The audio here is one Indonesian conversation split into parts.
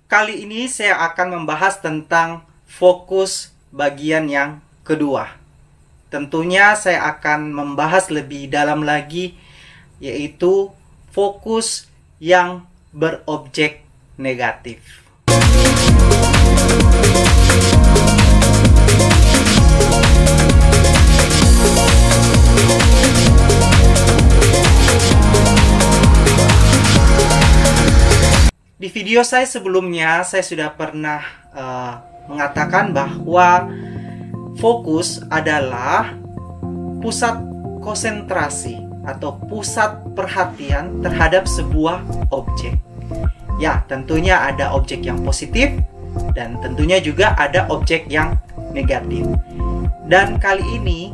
Kali ini saya akan membahas tentang fokus bagian yang kedua. Tentunya saya akan membahas lebih dalam lagi, yaitu fokus yang berobjek negatif. Di video saya sebelumnya, saya sudah pernah mengatakan bahwa fokus adalah pusat konsentrasi atau pusat perhatian terhadap sebuah objek. Ya, tentunya ada objek yang positif dan tentunya juga ada objek yang negatif. Dan kali ini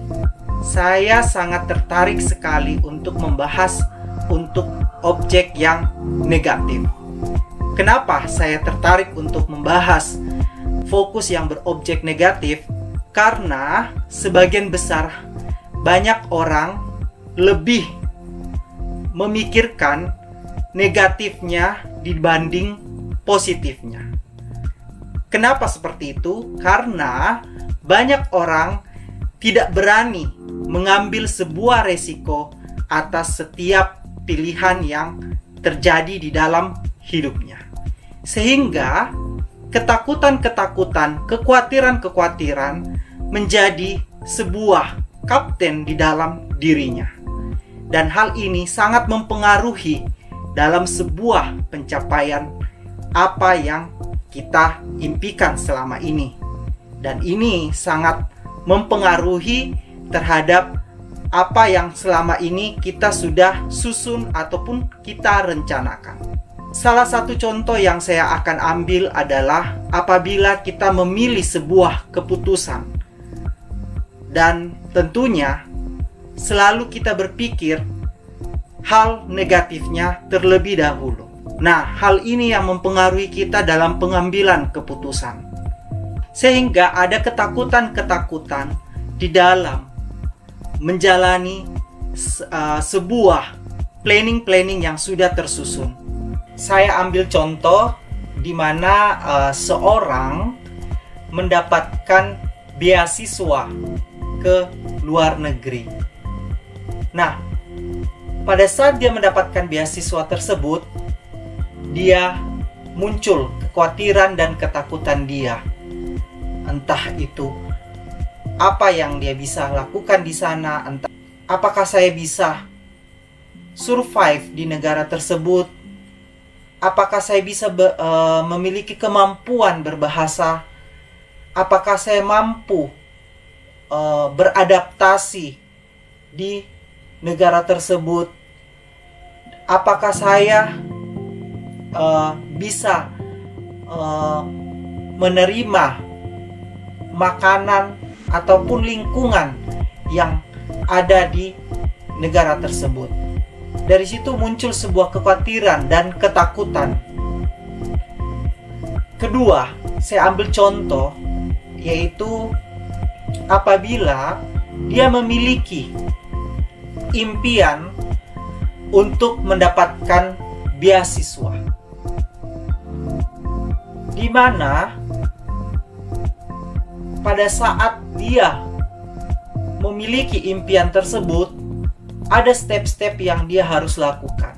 saya sangat tertarik sekali untuk membahas untuk objek yang negatif. Kenapa saya tertarik untuk membahas fokus yang berobjek negatif? Karena sebagian besar banyak orang lebih memikirkan negatifnya dibanding positifnya. Kenapa seperti itu? Karena banyak orang tidak berani mengambil sebuah resiko atas setiap pilihan yang terjadi di dalam hidupnya. Sehingga ketakutan-ketakutan, kekhawatiran-kekhawatiran menjadi sebuah kapten di dalam dirinya. Dan hal ini sangat mempengaruhi dalam sebuah pencapaian apa yang kita impikan selama ini. Dan ini sangat mempengaruhi terhadap apa yang selama ini kita sudah susun ataupun kita rencanakan. Salah satu contoh yang saya akan ambil adalah apabila kita memilih sebuah keputusan. Dan tentunya selalu kita berpikir hal negatifnya terlebih dahulu. Nah, hal ini yang mempengaruhi kita dalam pengambilan keputusan. Sehingga ada ketakutan-ketakutan di dalam menjalani sebuah planning yang sudah tersusun. Saya ambil contoh di mana seorang mendapatkan beasiswa ke luar negeri. Nah, pada saat dia mendapatkan beasiswa tersebut, dia muncul kekhawatiran dan ketakutan dia. Entah itu apa yang dia bisa lakukan di sana, entah apakah saya bisa survive di negara tersebut, apakah saya bisa memiliki kemampuan berbahasa, apakah saya mampu beradaptasi di negara tersebut, apakah saya bisa menerima makanan ataupun lingkungan yang ada di negara tersebut. Dari situ muncul sebuah kekhawatiran dan ketakutan. Kedua, saya ambil contoh, yaitu apabila dia memiliki impian untuk mendapatkan beasiswa, di mana pada saat dia memiliki impian tersebut, ada step-step yang dia harus lakukan.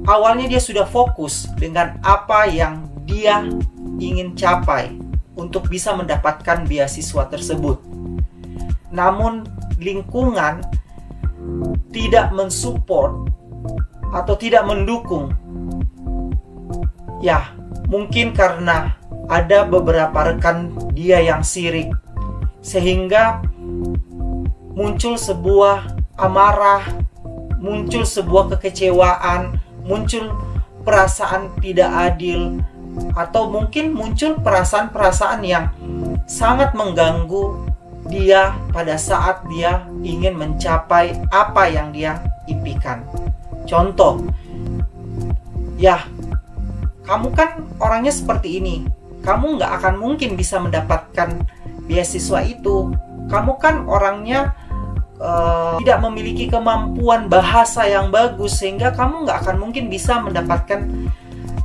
Awalnya dia sudah fokus dengan apa yang dia ingin capai untuk bisa mendapatkan beasiswa tersebut. Namun lingkungan tidak mensupport atau tidak mendukung. Ya, mungkin karena ada beberapa rekan dia yang sirik, sehingga muncul sebuah amarah, muncul sebuah kekecewaan, muncul perasaan tidak adil, atau mungkin muncul perasaan-perasaan yang sangat mengganggu dia pada saat dia ingin mencapai apa yang dia impikan. Contoh, ya, kamu kan orangnya seperti ini, kamu nggak akan mungkin bisa mendapatkan beasiswa itu. Kamu kan orangnya tidak memiliki kemampuan bahasa yang bagus, sehingga kamu nggak akan mungkin bisa mendapatkan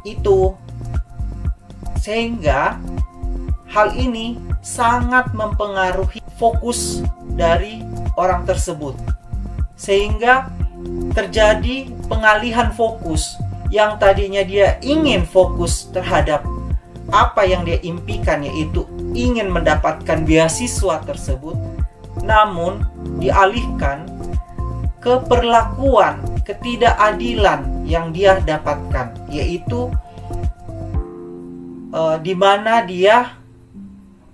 itu. Sehingga hal ini sangat mempengaruhi fokus dari orang tersebut. Sehingga terjadi pengalihan fokus. Yang tadinya dia ingin fokus terhadap apa yang dia impikan, yaitu ingin mendapatkan beasiswa tersebut, namun dialihkan ke perlakuan ketidakadilan yang dia dapatkan, yaitu di mana dia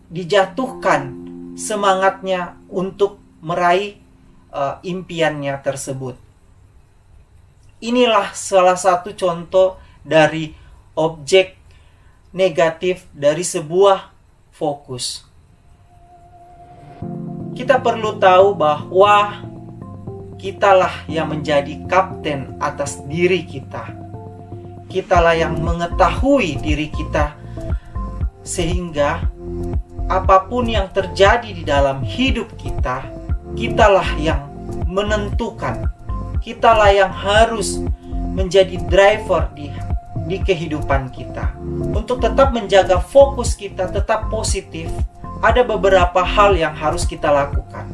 dijatuhkan semangatnya untuk meraih impiannya tersebut. Inilah salah satu contoh dari objek negatif dari sebuah fokus. Kita perlu tahu bahwa kitalah yang menjadi kapten atas diri kita. Kitalah yang mengetahui diri kita, sehingga apapun yang terjadi di dalam hidup kita, kitalah yang menentukan. Kitalah yang harus menjadi driver di kehidupan kita. Untuk tetap menjaga fokus kita tetap positif, ada beberapa hal yang harus kita lakukan.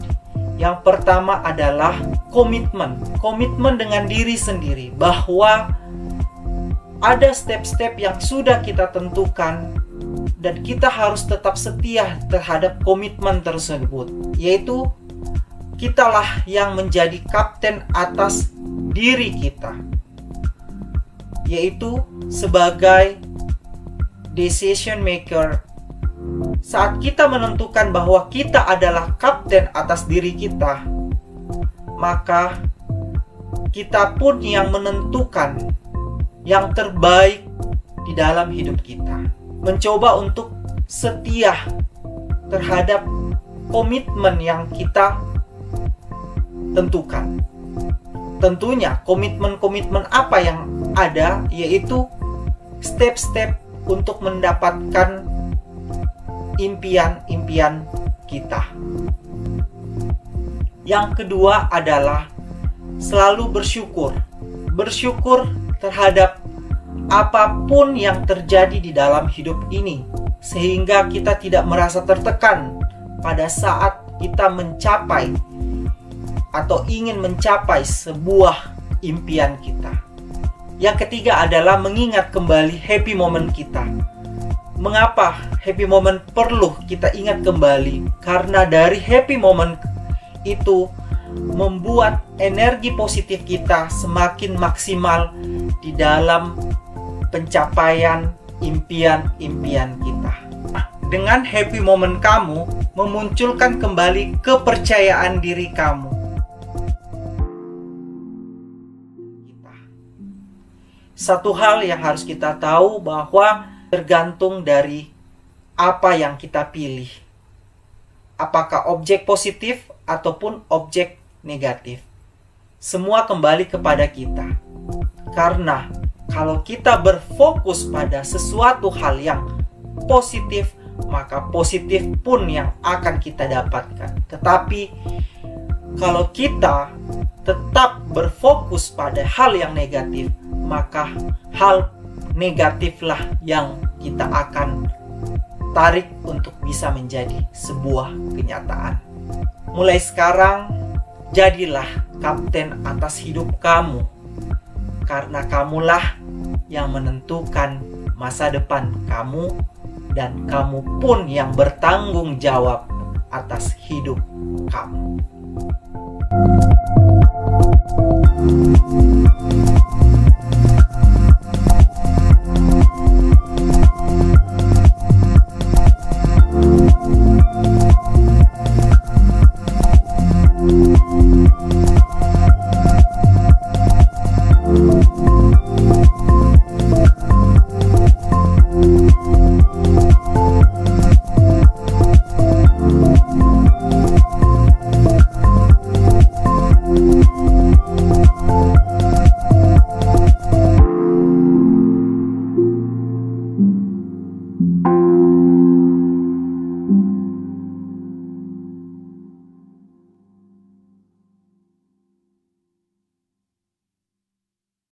Yang pertama adalah komitmen. Komitmen dengan diri sendiri, bahwa ada step-step yang sudah kita tentukan dan kita harus tetap setia terhadap komitmen tersebut, yaitu kitalah yang menjadi kapten atas diri kita, yaitu sebagai decision maker. Saat kita menentukan bahwa kita adalah kapten atas diri kita, maka kita pun yang menentukan yang terbaik di dalam hidup kita. Mencoba untuk setia terhadap komitmen yang kita tentukan. Tentunya komitmen-komitmen apa yang ada, yaitu step-step untuk mendapatkan impian-impian kita. Yang kedua adalah selalu bersyukur. Bersyukur terhadap apapun yang terjadi di dalam hidup ini, sehingga kita tidak merasa tertekan pada saat kita mencapai atau ingin mencapai sebuah impian kita. Yang ketiga adalah mengingat kembali happy moment kita. Mengapa happy moment perlu kita ingat kembali? Karena dari happy moment itu membuat energi positif kita semakin maksimal di dalam pencapaian impian-impian kita. Dengan happy moment kamu memunculkan kembali kepercayaan diri kamu. Satu hal yang harus kita tahu bahwa tergantung dari apa yang kita pilih. Apakah objek positif ataupun objek negatif. Semua kembali kepada kita. Karena kalau kita berfokus pada sesuatu hal yang positif, maka positif pun yang akan kita dapatkan. Tetapi kalau kita tetap berfokus pada hal yang negatif, maka hal negatiflah yang kita akan tarik untuk bisa menjadi sebuah kenyataan. Mulai sekarang, jadilah kapten atas hidup kamu, karena kamulah yang menentukan masa depan kamu, dan kamu pun yang bertanggung jawab atas hidup kamu.